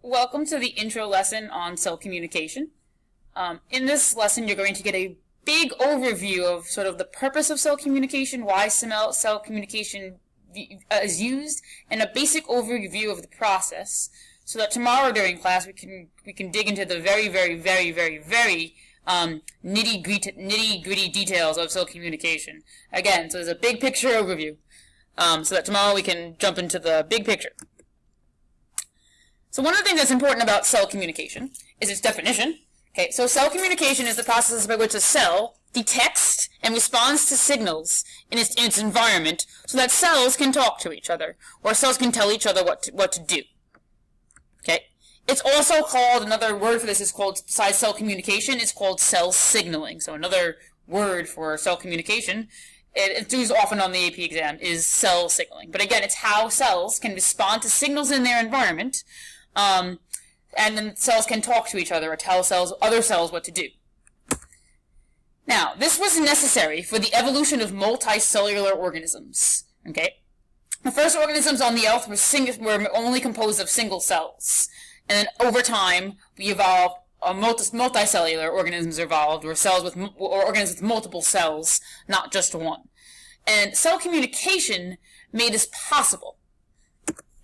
Welcome to the intro lesson on cell communication. In this lesson, you're going to get a big overview of sort of the purpose of cell communication, why cell communication is used, and a basic overview of the process, so that tomorrow during class we can dig into the very nitty-gritty details of cell communication. Again, so there's a big picture overview, so that tomorrow we can jump into the big picture. So one of the things that's important about cell communication is its definition. Okay, so cell communication is the process by which a cell detects and responds to signals in its environment so that cells can talk to each other, or cells can tell each other what to do. Okay, it's also called, another word for this is called, besides cell communication, it's called cell signaling. So another word for cell communication, it's used often on the AP exam, is cell signaling. But again, it's how cells can respond to signals in their environment, and then cells can talk to each other or tell other cells what to do. Now, this was necessary for the evolution of multicellular organisms. Okay, the first organisms on the Earth were only composed of single cells, and then over time we evolved. Multicellular organisms evolved, or organisms with multiple cells, not just one. And cell communication made this possible.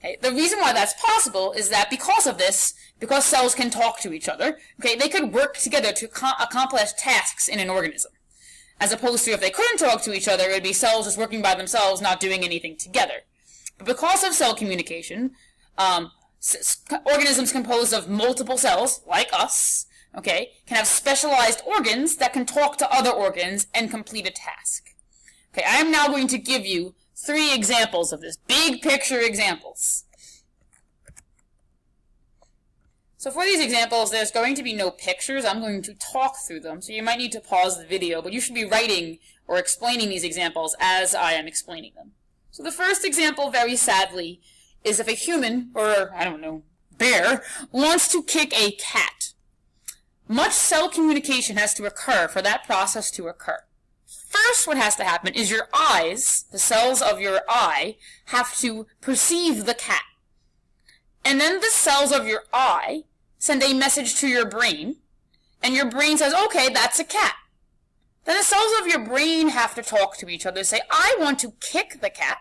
Okay, the reason why that's possible is that because of this, because cells can talk to each other, okay, they could work together to accomplish tasks in an organism. As opposed to if they couldn't talk to each other, it would be cells just working by themselves, not doing anything together. But because of cell communication, organisms composed of multiple cells, like us, okay, can have specialized organs that can talk to other organs and complete a task. Okay, I am now going to give you 3 examples of this, big picture examples. So for these examples, there's going to be no pictures. I'm going to talk through them, so you might need to pause the video, but you should be writing or explaining these examples as I am explaining them. So the first example, very sadly, is if a human, or, I don't know, bear, wants to kick a cat. Much cell communication has to occur for that process to occur. First, what has to happen is your eyes, the cells of your eye, have to perceive the cat. And then the cells of your eye send a message to your brain, and your brain says, okay, that's a cat. Then the cells of your brain have to talk to each other, say, I want to kick the cat.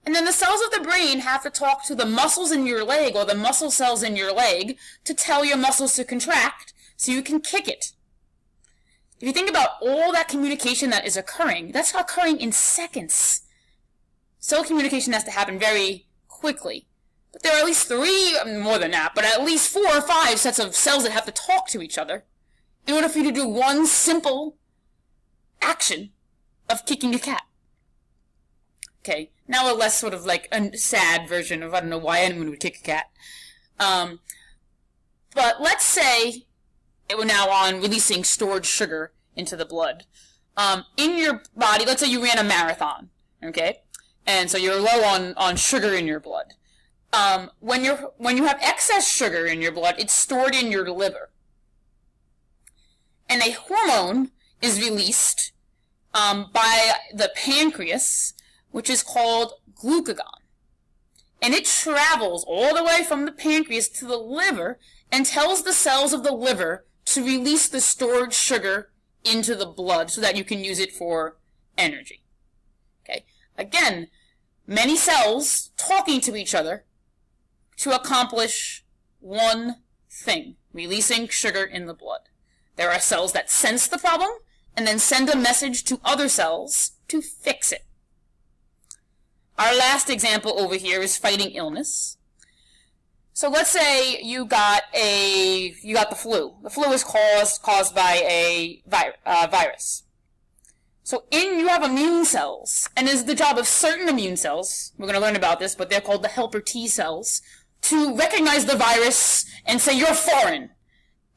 And then the cells of the brain have to talk to the muscles in your leg, or the muscle cells in your leg, to tell your muscles to contract so you can kick it. If you think about all that communication that is occurring, that's occurring in seconds. Cell communication has to happen very quickly. But there are at least 3, more than that, but at least 4 or 5 sets of cells that have to talk to each other in order for you to do one simple action of kicking a cat. Okay, now a less sort of like a sad version of, I don't know why anyone would kick a cat. But let's say it were now on releasing stored sugar into the blood. In your body, let's say you ran a marathon, okay? And so you're low on sugar in your blood. When you have excess sugar in your blood, it's stored in your liver. And a hormone is released by the pancreas, which is called glucagon. And it travels all the way from the pancreas to the liver and tells the cells of the liver to release the stored sugar into the blood so that you can use it for energy. Okay? Again, many cells talking to each other to accomplish one thing, releasing sugar in the blood. There are cells that sense the problem and then send a message to other cells to fix it. Our last example over here is fighting illness. So let's say you got the flu. The flu is caused by a virus. So you have immune cells, and it's the job of certain immune cells, we're going to learn about this, but they're called the helper T cells, to recognize the virus and say you're foreign.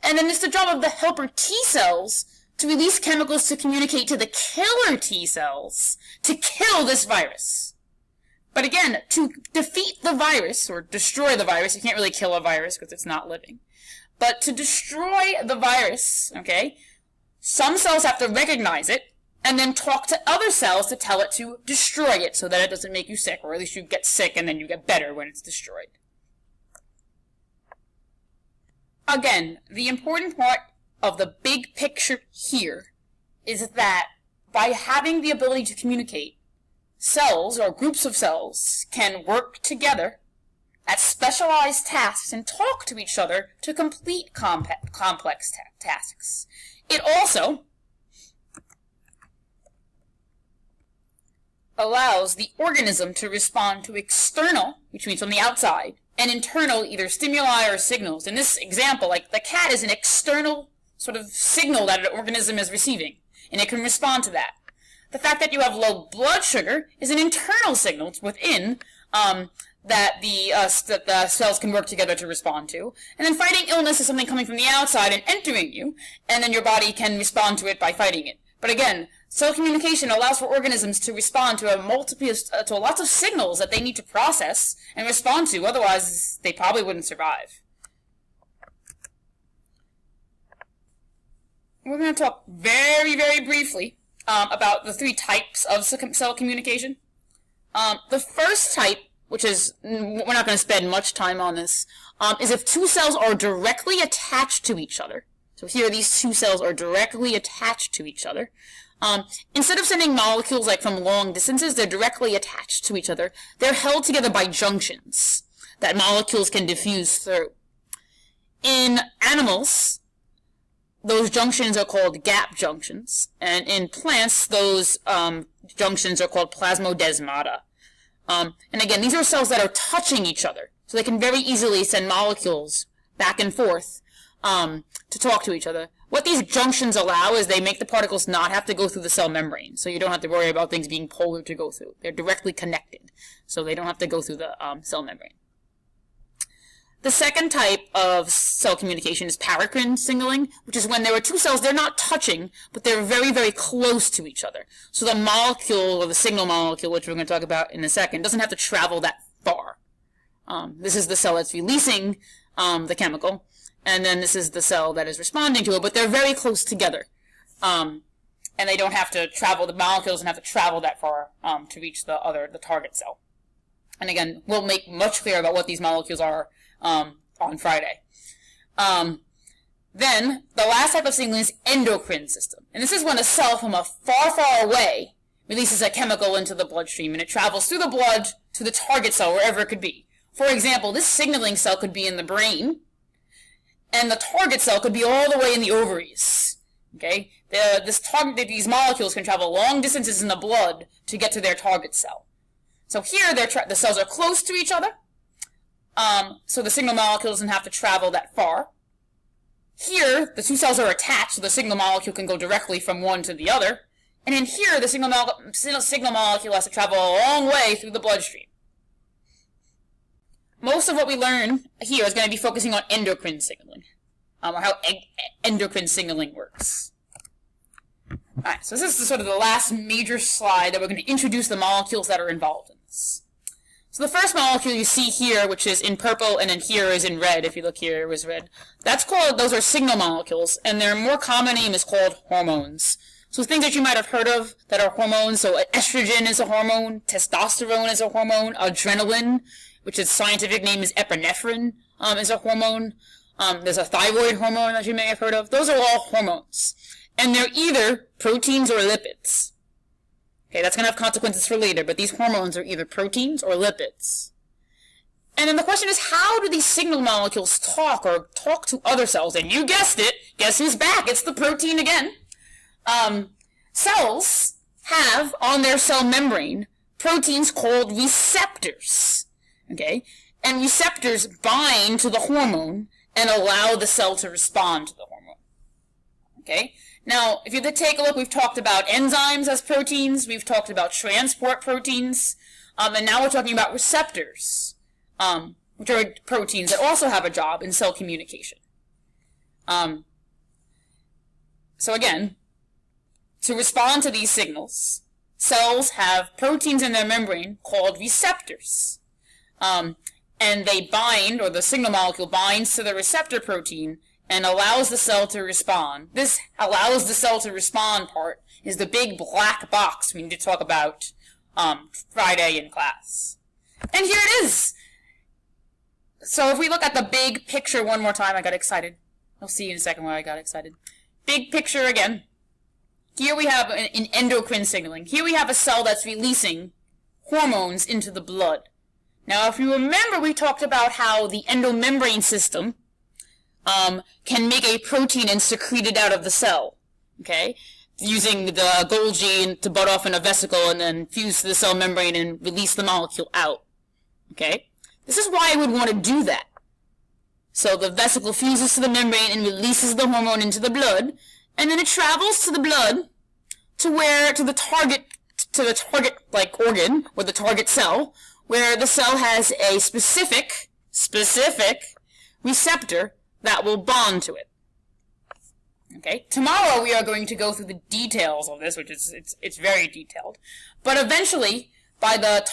And then it's the job of the helper T cells to release chemicals to communicate to the killer T cells to kill this virus. But again, to defeat the virus, or destroy the virus, you can't really kill a virus because it's not living. But to destroy the virus, okay, some cells have to recognize it, and then talk to other cells to tell it to destroy it so that it doesn't make you sick, or at least you get sick and then you get better when it's destroyed. Again, the important part of the big picture here is that by having the ability to communicate, cells or groups of cells can work together at specialized tasks and talk to each other to complete complex tasks. It also allows the organism to respond to external, which means from the outside, and internal, either stimuli or signals. In this example, like the cat is an external sort of signal that an organism is receiving, and it can respond to that. The fact that you have low blood sugar is an internal signal within that the cells can work together to respond to. And then fighting illness is something coming from the outside and entering you, and then your body can respond to it by fighting it. But again, cell communication allows for organisms to respond to lots of signals that they need to process and respond to, otherwise they probably wouldn't survive. We're going to talk very, very briefly about the three types of cell communication. The first type, which is, we're not going to spend much time on this, is if two cells are directly attached to each other. So here these two cells are directly attached to each other. Instead of sending molecules like from long distances, they're directly attached to each other. They're held together by junctions that molecules can diffuse through. In animals, those junctions are called gap junctions, and in plants, those junctions are called plasmodesmata. And again, these are cells that are touching each other, so they can very easily send molecules back and forth to talk to each other. What these junctions allow is they make the particles not have to go through the cell membrane, so you don't have to worry about things being polar to go through. They're directly connected, so they don't have to go through the cell membrane. The second type of cell communication is paracrine signaling, which is when there are two cells, they're not touching, but they're very, very close to each other. So the molecule, or the signal molecule, which we're going to talk about in a second, doesn't have to travel that far. This is the cell that's releasing the chemical, and then this is the cell that is responding to it, but they're very close together. And they don't have to travel, the molecules don't have to travel that far to reach the target cell. And again, we'll make much clearer about what these molecules are on Friday. Then, the last type of signaling is endocrine system. And this is when a cell from a far, far away releases a chemical into the bloodstream, and it travels through the blood to the target cell, wherever it could be. For example, this signaling cell could be in the brain, and the target cell could be all the way in the ovaries. Okay? These molecules can travel long distances in the blood to get to their target cell. So here, the cells are close to each other, so the signal molecule doesn't have to travel that far. Here, the two cells are attached, so the signal molecule can go directly from one to the other. And in here, the signal molecule has to travel a long way through the bloodstream. Most of what we learn here is going to be focusing on endocrine signaling, or how endocrine signaling works. Alright, so this is sort of the last major slide that we're going to introduce the molecules that are involved in this. So the first molecule you see here, which is in purple, and then here is in red, if you look here, it was red. Those are signal molecules, and their more common name is called hormones. So things that you might have heard of that are hormones, so estrogen is a hormone, testosterone is a hormone, adrenaline, which its scientific name is epinephrine, is a hormone. There's a thyroid hormone that you may have heard of. Those are all hormones. And they're either proteins or lipids. Okay, that's going to have consequences for later, but these hormones are either proteins or lipids. And then the question is, how do these signal molecules talk to other cells? And you guessed it. Guess who's back? It's the protein again. Cells have on their cell membrane proteins called receptors. Okay? And receptors bind to the hormone and allow the cell to respond to the hormone. Okay? Now, if you take a look, we've talked about enzymes as proteins, we've talked about transport proteins, and now we're talking about receptors, which are proteins that also have a job in cell communication. So again, to respond to these signals, cells have proteins in their membrane called receptors. And they bind, or the signal molecule binds to the receptor protein and allows the cell to respond. This allows the cell to respond part is the big black box we need to talk about Friday in class. And here it is! So if we look at the big picture one more time, I got excited. I'll see you in a second why I got excited. Big picture again. Here we have an endocrine signaling. Here we have a cell that's releasing hormones into the blood. Now, if you remember, we talked about how the endomembrane system can make a protein and secrete it out of the cell, okay? Using the Golgi to butt off in a vesicle and then fuse to the cell membrane and release the molecule out, okay? This is why I would want to do that. So the vesicle fuses to the membrane and releases the hormone into the blood, and then it travels to the blood to the target like organ, or the target cell, where the cell has a specific receptor that will bond to it. Okay. Tomorrow we are going to go through the details of this, which is it's very detailed. But eventually, by the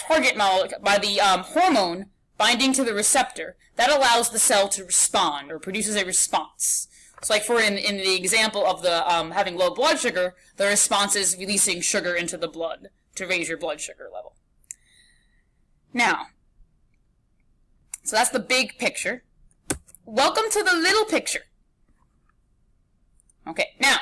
hormone binding to the receptor, that allows the cell to respond or produces a response. So, like in the example of the having low blood sugar, the response is releasing sugar into the blood to raise your blood sugar level. Now, so that's the big picture. Welcome to the little picture. Okay, now,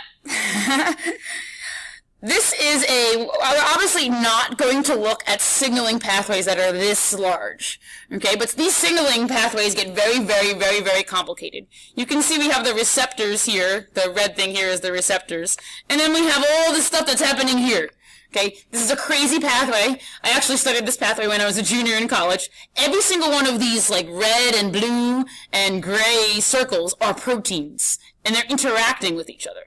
this is we're obviously not going to look at signaling pathways that are this large, okay, but these signaling pathways get very, very, very, very complicated. You can see we have the receptors here, the red thing here is the receptors, and then we have all this stuff that's happening here. Okay, this is a crazy pathway. I actually studied this pathway when I was a junior in college. Every single one of these, like, red and blue and gray circles are proteins, and they're interacting with each other.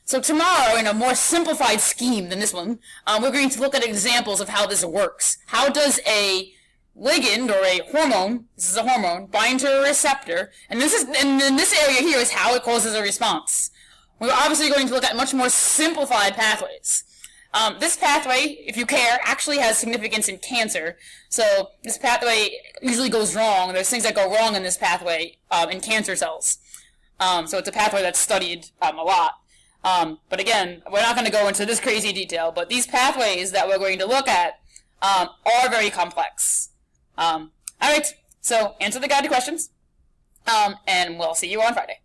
So tomorrow, in a more simplified scheme than this one, we're going to look at examples of how this works. How does a ligand, or a hormone, this is a hormone, bind to a receptor, and in this area here is how it causes a response. We're obviously going to look at much more simplified pathways. This pathway, if you care, actually has significance in cancer. So this pathway usually goes wrong. There's things that go wrong in this pathway in cancer cells. So it's a pathway that's studied a lot. But again, we're not going to go into this crazy detail, but these pathways that we're going to look at are very complex. Alright, so answer the guided questions, and we'll see you on Friday.